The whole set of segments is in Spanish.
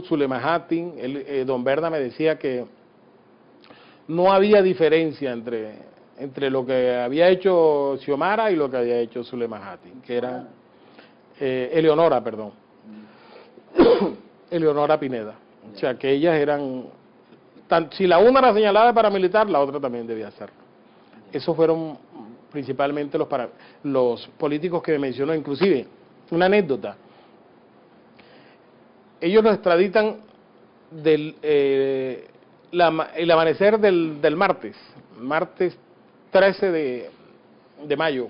Zulema don Berna me decía que no había diferencia entre lo que había hecho Xiomara y lo que había hecho Zulema, que era Eleonora, perdón. Eleonora Pineda. O sea, que ellas eran, si la una era señalada de paramilitar, la otra también debía ser. Esos fueron principalmente los políticos que me mencionó. Inclusive, una anécdota. Ellos los extraditan el amanecer del martes 13 de mayo.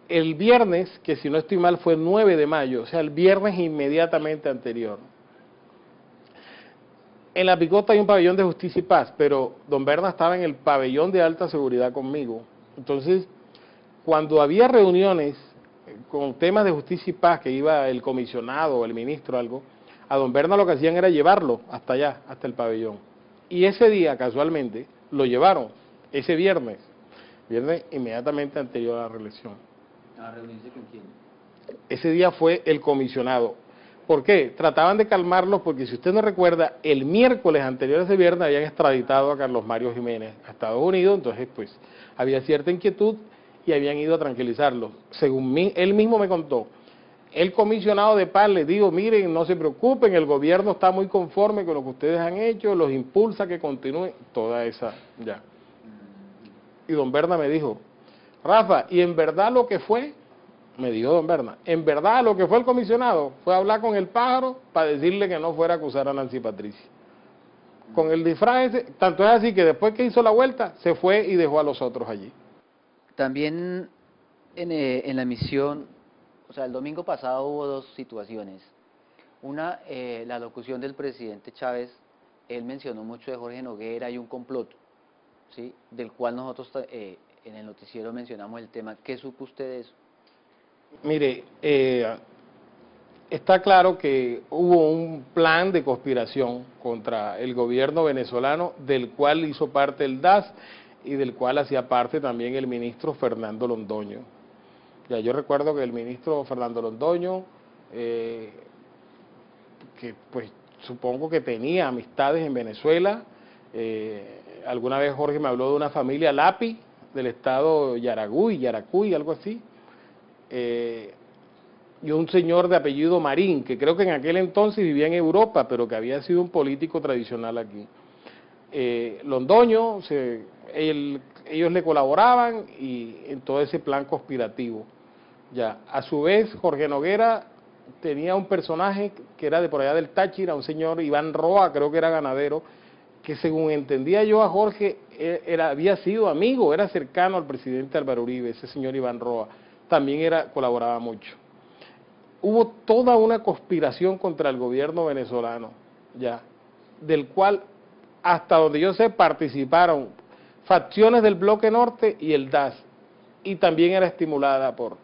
El viernes, que si no estoy mal fue 9 de mayo, o sea, el viernes inmediatamente anterior. En La Picota hay un pabellón de justicia y paz, pero don Berna estaba en el pabellón de alta seguridad conmigo. Entonces, cuando había reuniones con temas de justicia y paz, que iba el comisionado o el ministro o algo, a don Berna lo que hacían era llevarlo hasta allá, hasta el pabellón. Y ese día, casualmente, lo llevaron, ese viernes inmediatamente anterior a la reelección. ¿A reunirse con quién? Ese día fue el comisionado. ¿Por qué? Trataban de calmarlos porque, si usted no recuerda, el miércoles anterior a ese viernes habían extraditado a Carlos Mario Jiménez a Estados Unidos, entonces pues había cierta inquietud y habían ido a tranquilizarlos. Según él mismo me contó, el comisionado de paz les dijo: miren, no se preocupen, el gobierno está muy conforme con lo que ustedes han hecho, los impulsa a que continúen, toda esa, ya. Y don Berna me dijo: Rafa, y en verdad lo que fue, me dijo don Berna, en verdad lo que fue el comisionado fue hablar con el pájaro para decirle que no fuera a acusar a Nancy Patricia. Con el disfraz ese, tanto es así que después que hizo la vuelta, se fue y dejó a los otros allí. También en la emisión, o sea, el domingo pasado hubo dos situaciones. Una, la locución del presidente Chávez, él mencionó mucho de Jorge Noguera y un complot, ¿sí?, del cual nosotros en el noticiero mencionamos el tema. ¿Qué supo usted de eso? Mire, está claro que hubo un plan de conspiración contra el gobierno venezolano, del cual hizo parte el DAS y del cual hacía parte también el ministro Fernando Londoño. Ya yo recuerdo que el ministro Fernando Londoño, que pues supongo que tenía amistades en Venezuela, alguna vez Jorge me habló de una familia Lapi del estado Yaracuy, algo así, y un señor de apellido Marín, que creo que en aquel entonces vivía en Europa, pero que había sido un político tradicional aquí. Londoño, ellos le colaboraban y en todo ese plan conspirativo. Ya, a su vez, Jorge Noguera tenía un personaje que era de por allá del Táchira, un señor Iván Roa, creo que era ganadero, que según entendía yo a Jorge, había sido amigo, era cercano al presidente Álvaro Uribe, ese señor Iván Roa, también colaboraba mucho. Hubo toda una conspiración contra el gobierno venezolano, ya, del cual, hasta donde yo sé, participaron facciones del Bloque Norte y el DAS, y también era estimulada por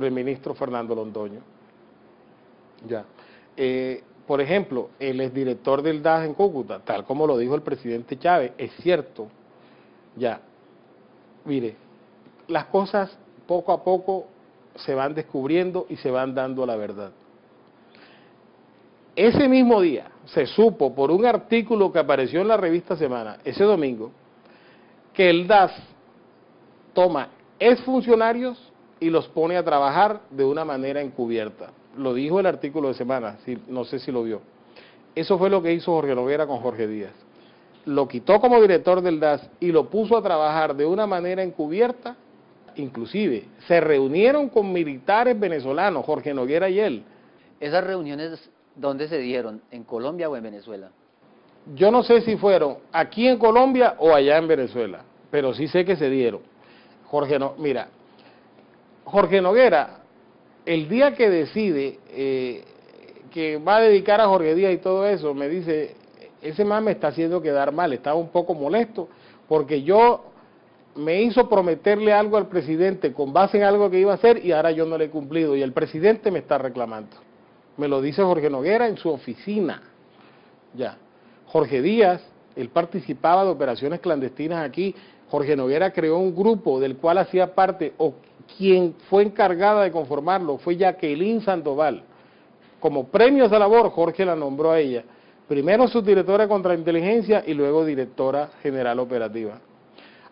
el ministro Fernando Londoño. Ya. Por ejemplo, el exdirector del DAS en Cúcuta, tal como lo dijo el presidente Chávez, es cierto. Ya, mire, las cosas poco a poco se van descubriendo y se van dando a la verdad. Ese mismo día se supo por un artículo que apareció en la revista Semana, ese domingo, que el DAS toma exfuncionarios y los pone a trabajar de una manera encubierta. Lo dijo el artículo de Semana, no sé si lo vio. Eso fue lo que hizo Jorge Noguera con Jorge Díaz. Lo quitó como director del DAS y lo puso a trabajar de una manera encubierta. Inclusive se reunieron con militares venezolanos, Jorge Noguera y él. ¿Esas reuniones dónde se dieron? ¿En Colombia o en Venezuela? Yo no sé si fueron aquí en Colombia o allá en Venezuela, pero sí sé que se dieron. Mira, Jorge Noguera, el día que decide que va a dedicar a Jorge Díaz y todo eso, me dice: ese man me está haciendo quedar mal, estaba un poco molesto, porque yo me hizo prometerle algo al presidente con base en algo que iba a hacer y ahora yo no le he cumplido y el presidente me está reclamando. Me lo dice Jorge Noguera en su oficina. Ya. Jorge Díaz, él participaba de operaciones clandestinas aquí. Jorge Noguera creó un grupo del cual hacía parte, o quien fue encargada de conformarlo fue Jacqueline Sandoval, como premio a esa labor, Jorge la nombró a ella, primero subdirectora de contrainteligencia y luego directora general operativa.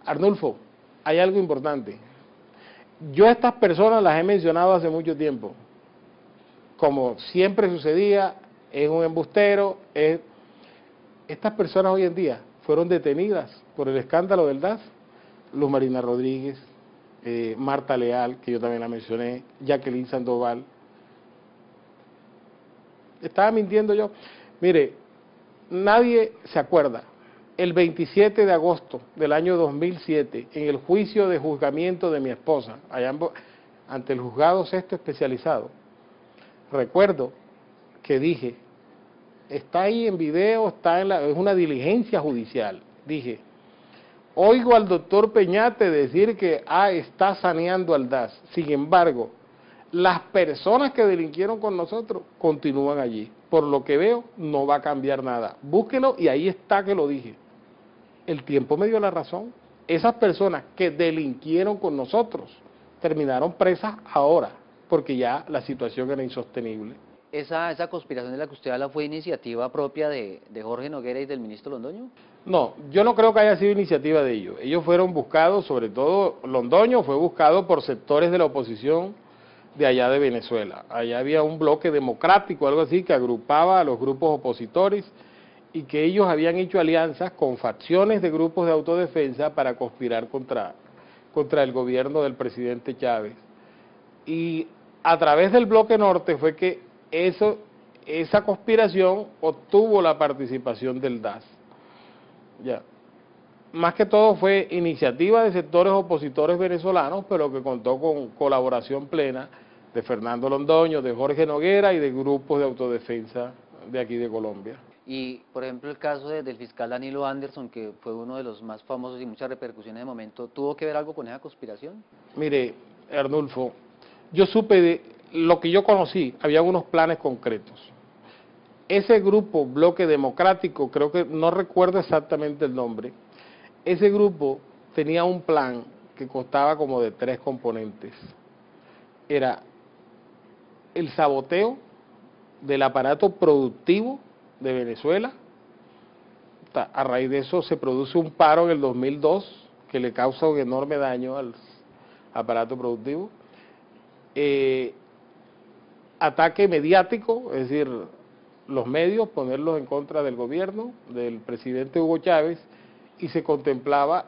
Arnulfo, hay algo importante. Yo a estas personas las he mencionado hace mucho tiempo. Como siempre sucedía, es un embustero. Estas personas hoy en día fueron detenidas por el escándalo del DAS. Luz Marina Rodríguez, Marta Leal, que yo también la mencioné, Jacqueline Sandoval. ¿Estaba mintiendo yo? Mire, nadie se acuerda. El 27 de agosto del año 2007, en el juicio de juzgamiento de mi esposa, allá ante el juzgado sexto especializado, recuerdo que dije, está ahí en video, es una diligencia judicial, dije, oigo al doctor Peñate decir que está saneando al DAS, sin embargo, las personas que delinquieron con nosotros continúan allí, por lo que veo no va a cambiar nada, búsquelo y ahí está que lo dije. El tiempo me dio la razón. Esas personas que delinquieron con nosotros terminaron presas ahora, porque ya la situación era insostenible. ¿Esa conspiración de la que usted habla fue iniciativa propia de Jorge Noguera y del ministro Londoño? No, yo no creo que haya sido iniciativa de ellos. Ellos fueron buscados, sobre todo Londoño fue buscado por sectores de la oposición de allá de Venezuela. Allá había un bloque democrático, algo así, que agrupaba a los grupos opositores y que ellos habían hecho alianzas con facciones de grupos de autodefensa para conspirar contra el gobierno del presidente Chávez. Y a través del bloque norte fue que esa conspiración obtuvo la participación del DAS. Ya. Más que todo fue iniciativa de sectores opositores venezolanos, pero que contó con colaboración plena de Fernando Londoño, de Jorge Noguera y de grupos de autodefensa de aquí de Colombia. Y, por ejemplo, el caso del fiscal Danilo Anderson, que fue uno de los más famosos y muchas repercusiones de momento, ¿tuvo que ver algo con esa conspiración? Mire, Arnulfo, yo supe de lo que yo conocí, había unos planes concretos. Ese grupo, Bloque Democrático, creo que no recuerdo exactamente el nombre, ese grupo tenía un plan que constaba como de 3 componentes. Era el saboteo del aparato productivo de Venezuela. A raíz de eso se produce un paro en el 2002 que le causa un enorme daño al aparato productivo. Ataque mediático, es decir, los medios, ponerlos en contra del gobierno, del presidente Hugo Chávez, y se contemplaba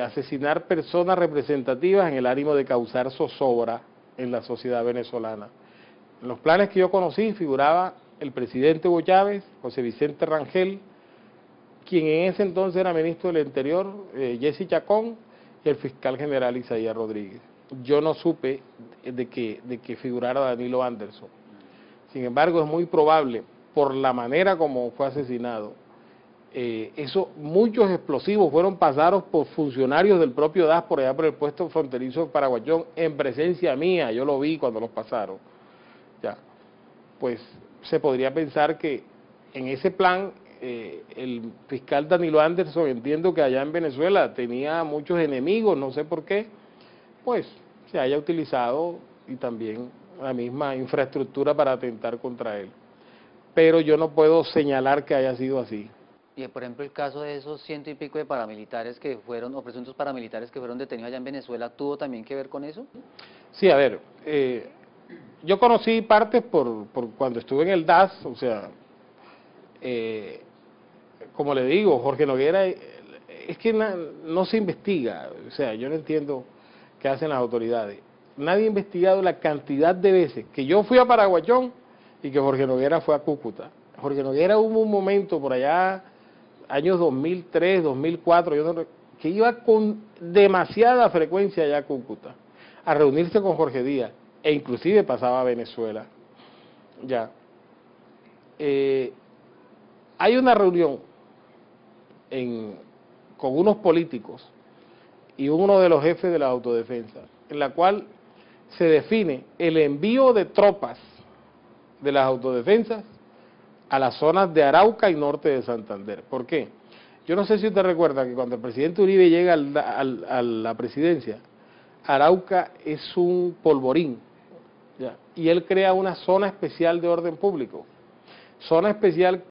asesinar personas representativas en el ánimo de causar zozobra en la sociedad venezolana. En los planes que yo conocí figuraba el presidente Hugo Chávez, José Vicente Rangel, quien en ese entonces era ministro del Interior, Jesse Chacón, y el fiscal general Isaías Rodríguez. Yo no supe de que figurara Danilo Anderson. Sin embargo, es muy probable, por la manera como fue asesinado, muchos explosivos fueron pasados por funcionarios del propio DAS por allá por el puesto fronterizo de Paraguayón, en presencia mía, yo lo vi cuando los pasaron. Ya, pues se podría pensar que en ese plan el fiscal Danilo Anderson, entiendo que allá en Venezuela tenía muchos enemigos, no sé por qué, pues se haya utilizado y también la misma infraestructura para atentar contra él. Pero yo no puedo señalar que haya sido así. Y, por ejemplo, el caso de esos 100 y pico de paramilitares que fueron, o presuntos paramilitares que fueron detenidos allá en Venezuela, ¿tuvo también que ver con eso? Sí, a ver, yo conocí partes por cuando estuve en el DAS, o sea, como le digo, Jorge Noguera, es que no se investiga, o sea, yo no entiendo qué hacen las autoridades. Nadie ha investigado la cantidad de veces que yo fui a Paraguayón y que Jorge Noguera fue a Cúcuta. Jorge Noguera hubo un momento por allá, años 2003, 2004, que iba con demasiada frecuencia allá a Cúcuta, a reunirse con Jorge Díaz, e inclusive pasaba a Venezuela. Ya. Hay una reunión con unos políticos y uno de los jefes de la autodefensa, en la cual se define el envío de tropas de las autodefensas a las zonas de Arauca y norte de Santander. ¿Por qué? Yo no sé si usted recuerda que cuando el presidente Uribe llega a la presidencia, Arauca es un polvorín, y él crea una zona especial de orden público. Zona especial